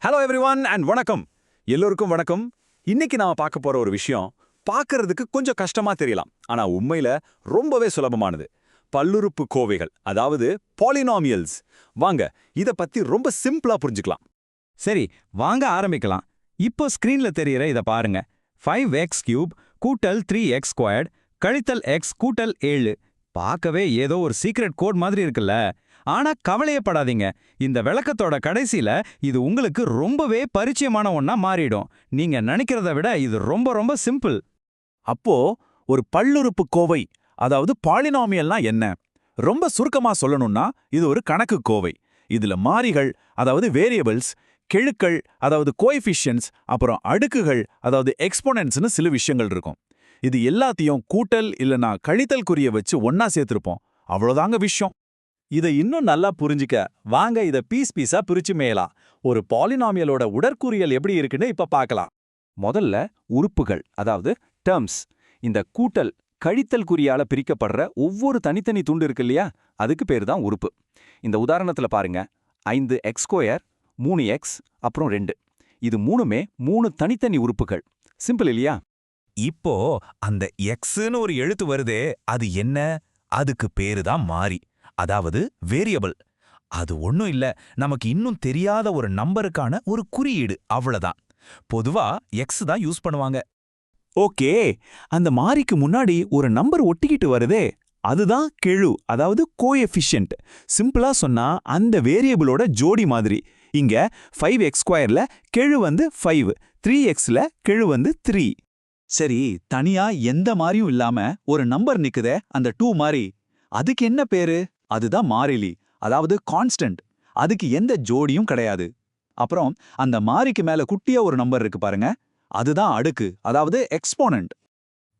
Hello everyone and வணக்கம். எல்லோருக்கும் வணக்கம். இன்னைக்கு நாம பார்க்க போற ஒரு விஷயம் பார்க்கறதுக்கு கொஞ்சம் கஷ்டமா தெரியலாம், ஆனா உண்மையில ரொம்பவே சுலபமானது. பல்லுறுப்பு கோவைகள், அதாவது பாலினாமியல்ஸ். வாங்க இத பத்தி ரொம்ப சிம்பிளா புரிஞ்சுக்கலாம். சரி, வாங்க ஆரம்பிக்கலாம். இப்போ ஸ்கிரீன்ல தெரியற இத பாருங்க. 5x³ கூட்டல் 3x² கழித்தல் x கூட்டல் 7. பார்க்கவே ஏதோ ஒரு சீக்ரெட் கோட் மாதிரி இருக்குல்ல. ஆனா கவலையப்படாதீங்க, இந்த விளக்கத்தோட கடைசியில இது உங்களுக்கு ரொம்பவே பரிச்சயமான ஒண்ணா மாறிடும். நீங்க நினைக்கிறத விட இது ரொம்ப ரொம்ப சிம்பிள். அப்போ ஒரு பல்லுறுப்பு கோவை, அதாவது பாலினாமியல்னா என்ன? ரொம்ப சுருக்கமா சொல்லணும்னா இது ஒரு கணக்கு கோவை. இதுல மாறிகள், அதாவது வேரியபிள்ஸ், கெழுக்கள், அதாவது கோஎஃபிஷியன்ட்ஸ், அப்புறம் அடுக்குகள், அதாவது எக்ஸ்போனன்ட்ஸ்னு சில விஷயங்கள் இருக்கும். இது எல்லாத்தையும் கூட்டல் இல்லனா கழித்தல் குறிய வச்சு ஒன்னா சேர்த்திருப்போம். அவ்வளவுதாங்க விஷயம். இதை இன்னும் நல்லா புரிஞ்சுக்க வாங்க இத பீஸா பிரிச்சு மேயலாம். ஒரு பாலினாமியலோட உடற்கூறியல் எப்படி இருக்குன்னு இப்ப பார்க்கலாம். முதல்ல உறுப்புகள், அதாவது டெர்ம்ஸ். இந்த கூட்டல் கழித்தல் குறியால பிரிக்கப்படுற ஒவ்வொரு தனித்தனி துண்டு இருக்கு இல்லையா, அதுக்கு பேரு தான் உறுப்பு. இந்த உதாரணத்துல பாருங்க, 5x², 3x, அப்புறம் 2. இது மூணுமே 3 தனித்தனி உறுப்புகள். சிம்பிள் இல்லையா? இப்போ அந்த எக்ஸ்னு ஒரு எழுத்து வருதே, அது என்ன? அதுக்கு பேரு தான் மாறி, அதாவது வேரியபிள். அது ஒண்ணும் இல்ல, நமக்கு இன்னும் தெரியாத ஒரு நம்பருக்கான ஒரு குறியீடு, அவ்வளவுதான். பொதுவா எக்ஸ் தான் யூஸ் பண்ணுவாங்க. ஓகே, அந்த மாறிக்கு முன்னாடி ஒரு நம்பர் ஒட்டிக்கிட்டு வருதே, அதுதான் கெழு, அதாவது கோஎஃபிஷியன்ட். சிம்பிளா சொன்னா அந்த வேரியபிளோட ஜோடி மாதிரி. இங்க 5x²ல கெழு 5, 3xல கெழு 3. சரி, தனியா எந்த மாறியும் இல்லாம ஒரு நம்பர் நிக்குதே, அந்த 2 மாறி, அதுக்கு என்ன பேரு? அதுதான் மாறிலி, அதாவது கான்ஸ்டன்ட். அதுக்கு எந்த ஜோடியும் கிடையாது. அப்புறம் அந்த மாறிக்கு மேல குட்டியா ஒரு நம்பர் இருக்கு பாருங்க, அதுதான் அடுக்கு, அதாவது எக்ஸ்போனன்ட்.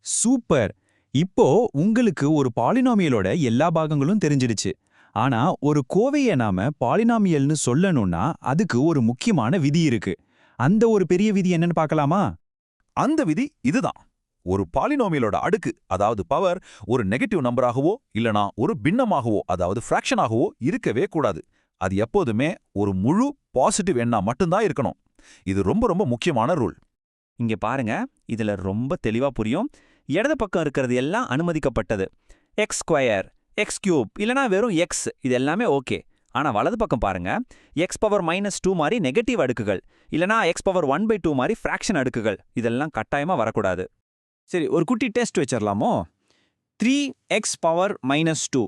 சூப்பர்! இப்போ உங்களுக்கு ஒரு பாலினாமியலோட எல்லா பாகங்களும் தெரிஞ்சிடுச்சு. ஆனா ஒரு கோவையை நாம பாலினாமியல்னு சொல்லணும்னா அதுக்கு ஒரு முக்கியமான விதி இருக்கு. அந்த ஒரு பெரிய விதி என்னன்னு பார்க்கலாமா? அந்த விதி இதுதான். ஒரு பாலினோமியலோட அடுக்கு, அதாவது பவர், ஒரு நெகட்டிவ் நம்பராகவோ இல்லனா ஒரு பின்னமாகவோ, அதாவது ஃப்ராக்ஷனாகவோ இருக்கவே கூடாது. அது எப்போதுமே ஒரு முழு பாசிட்டிவ் எண்ணா மட்டும்தான் இருக்கணும். இது ரொம்ப ரொம்ப முக்கியமான ரூல். இங்க பாருங்க, இதுல ரொம்ப தெளிவா புரியும். இடது பக்கம் இருக்கிறது எல்லாம் அனுமதிக்கப்பட்டது. x², x³ இல்லனா வெறும் x, இது எல்லாமே ஓகே. ஆனா வலது பக்கம் பாருங்க, x⁻⁻2 மாதிரி நெகட்டிவ் அடுக்குகள் இல்லனா x⁻1/2 மாதிரி ஃப்ராக்ஷன் அடுக்குகள், இதெல்லாம் கட்டாயமா வரக்கூடாது. சரி, ஒரு குட்டி டெஸ்ட் வச்சிரலாமோ? 3x⁻⁻2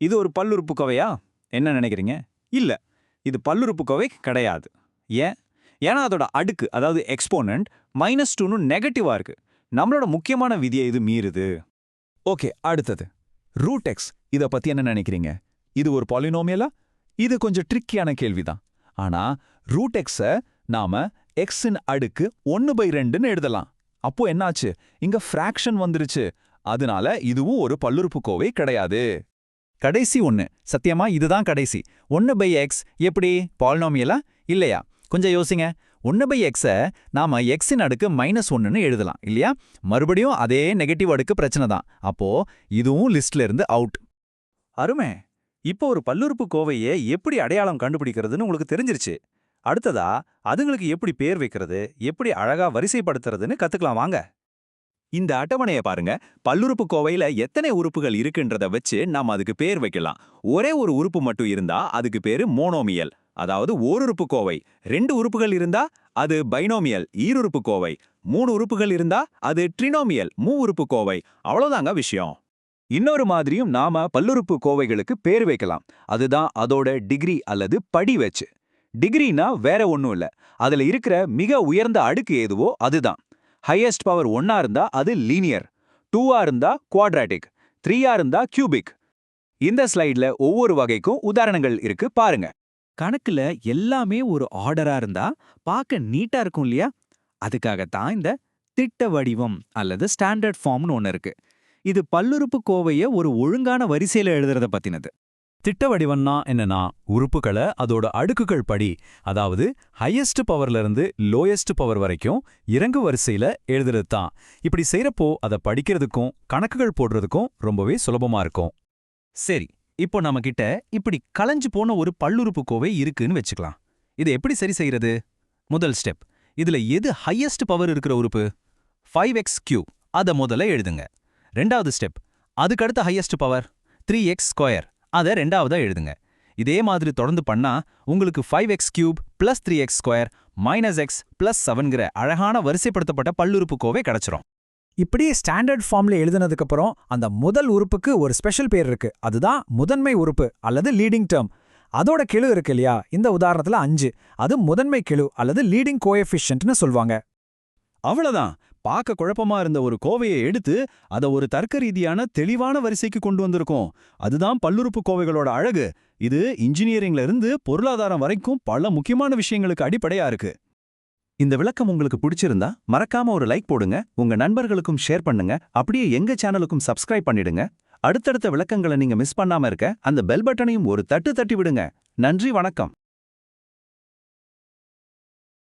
இது ஒரு பல்லுறுப்புக்கோவையா? என்ன நினைக்கிறீங்க? இல்ல, இது பல்லுறுப்புக்கோவை கிடையாது. ஏன்னா அதோட அடுக்கு, அதாவது எக்ஸ்போனன்ட் -2ன்னு நெகட்டிவா இருக்கு. நம்மளோட முக்கியமான விதியை இது மீறுது. ஓகே, அடுத்தது √x. இத பத்தி என்ன நினைக்கிறீங்க? இது ஒரு பாலினோமியலா? இது கொஞ்சம் ட்ரிக்கியான கேள்விதான். ஆனா √x-அ நாம x-இன் அடுக்கு 1/2ன்னு எழுதலாம். அப்போ என்னாச்சு? இங்க ஃப்ராக்ஷன் வந்துருச்சு. அதனால இதுவும் ஒரு பல்லுறுப்புக்கோவை கிடையாது. கடைசி ஒண்ணு, சத்தியமா இதுதான் கடைசி. 1/x எப்படி பாலினாமியலா இல்லையா? கொஞ்சம் யோசிங்க. 1/x'ை நாம x-இன் அடுக்கு -1ன்னு எழுதலாம் இல்லையா? மறுபடியும் அதே நெகட்டிவ் அடுக்கு பிரச்சனை தான். அப்போ இதுவும் லிஸ்ட்ல இருந்து அவுட். அருமை! இப்போ ஒரு பல்லுறுப்புக்கோவையை எப்படி அடையாளம் கண்டுபிடிக்கிறதுன்னு உங்களுக்கு தெரிஞ்சிருச்சு. அடுத்ததா அதுங்களுக்கு எப்படி பேர் வைக்கிறது, எப்படி அழகா வரிசைப்படுத்துறதுன்னு கத்துக்கலாம் வாங்க. இந்த அட்டவணையை பாருங்க. பல்லுறுப்புக்கோவையில எத்தனை உறுப்புகள் இருக்குன்றத வச்சு நாம அதுக்கு பேர் வைக்கலாம். ஒரே ஒரு உறுப்பு மட்டும் இருந்தா அதுக்கு பேரு மோனோமியல், அதாவது ஓருறுப்புக்கோவை. 2 உறுப்புகள் இருந்தா அது பைனோமியல், ஈருறுப்புக்கோவை. 3 உறுப்புகள் இருந்தா அது ட்ரினோமியல், மூவுறுப்புக்கோவை. அவ்வளவுதாங்க விஷயம். இன்னொரு மாதிரியும் நாம பல்லுறுப்புக்கோவைகளுக்கு பேர் வைக்கலாம். அதுதான் அதோட டிகிரி அல்லது படி வச்சு. டிகிரினா வேற ஒண்ணும் இல்ல, அதுல இருக்கிற மிக உயர்ந்த அடுக்கு எதுவோ அதுதான். ஹையஸ்ட் பவர் 1ஆ இருந்தா அது லீனியர், 2ஆ இருந்தா குவாட்ராட்டிக், 3ஆ இருந்தா கியூபிக். இந்த ஸ்லைட்ல ஒவ்வொரு வகைக்கும் உதாரணங்கள் இருக்கு பாருங்க. கணக்குல எல்லாமே ஒரு ஆர்டரா இருந்தா பார்க்க நீட்டா இருக்கும் இல்லையா? அதுக்காகத்தான் இந்த திட்ட வடிவம் அல்லது ஸ்டாண்டர்ட் ஃபார்ம்னு ஒன்னு இருக்கு. இது பல்லுறுப்புக்கோவையை ஒரு ஒழுங்கான வரிசையில எழுதுறத பத்தினது. திட்ட வடிவம்னா என்னன்னா, உறுப்புகளை அதோட அடுக்குகள் படி, அதாவது ஹையஸ்ட் பவர்ல இருந்து லோயஸ்ட் பவர் வரைக்கும் இறங்கு வரிசையில எழுதுறது தான். இப்படி செய்யறப்போ அதை படிக்கிறதுக்கும் கணக்குகள் போடுறதுக்கும் ரொம்பவே சுலபமா இருக்கும். சரி, இப்போ நம்ம கிட்ட இப்படி கலைஞ்சு போன ஒரு பல்லுறுப்புக்கோவை இருக்குன்னு வச்சுக்கலாம். இதை எப்படி சரி செய்யறது? முதல் ஸ்டெப், இதுல எது ஹையஸ்ட் பவர் இருக்கிற உறுப்பு? 5x³ அத முதல்ல எழுதுங்க. ரெண்டாவது ஸ்டெப், அதுக்கடுத்த ஹையஸ்ட் பவர் 3x², அத ரெண்டாவதா எழுதுங்க. இதே மாதிரி தொடர்ந்து பண்ணா உங்களுக்கு 5x³ + 3x² - x + 7ங்கிற அழகான வரிசைப்படுத்தப்பட்ட பல்லுறுப்புக்கோவை கிடைச்சிரும். இப்படி ஸ்டாண்டர்ட் ஃபார்ம்ல எழுதுனதுக்கு அப்புறம் அந்த முதல் உறுப்புக்கு ஒரு ஸ்பெஷல் பேர் இருக்கு. அதுதான் முதன்மை உறுப்பு அல்லது லீடிங் டேர்ம். அதோட கெழு இருக்கு இல்லையா? இந்த உதாரணத்துல 5. அது முதன்மை கெழு அல்லது லீடிங் கோஎஃபிஷியன்ட்னு சொல்வாங்க. அவ்வளவுதான். பார்க்க குழப்பமா இருந்த ஒரு கோவையை எடுத்து அத ஒரு தர்க்க ரீதியான தெளிவான வரிசைக்கு கொண்டு வந்திருக்கோம். அதுதான் பல்லுறுப்புக்கோவைகளோட அழகு. இது இன்ஜினியரிங்ல இருந்து பொருளாதாரம் வரைக்கும் பல முக்கியமான விஷயங்களுக்கு அடிப்படையா இருக்கு. இந்த விளக்கம் உங்களுக்கு பிடிச்சிருந்தா மறக்காம ஒரு லைக் போடுங்க, உங்க நண்பர்களுக்கும் ஷேர் பண்ணுங்க, அப்படியே எங்க சேனலுக்கும் சப்ஸ்கிரைப் பண்ணிடுங்க. அடுத்தடுத்த விளக்கங்களை நீங்க மிஸ் பண்ணாம இருக்க அந்த பெல் பட்டனையும் ஒரு தட்டு தட்டி விடுங்க. நன்றி, வணக்கம்.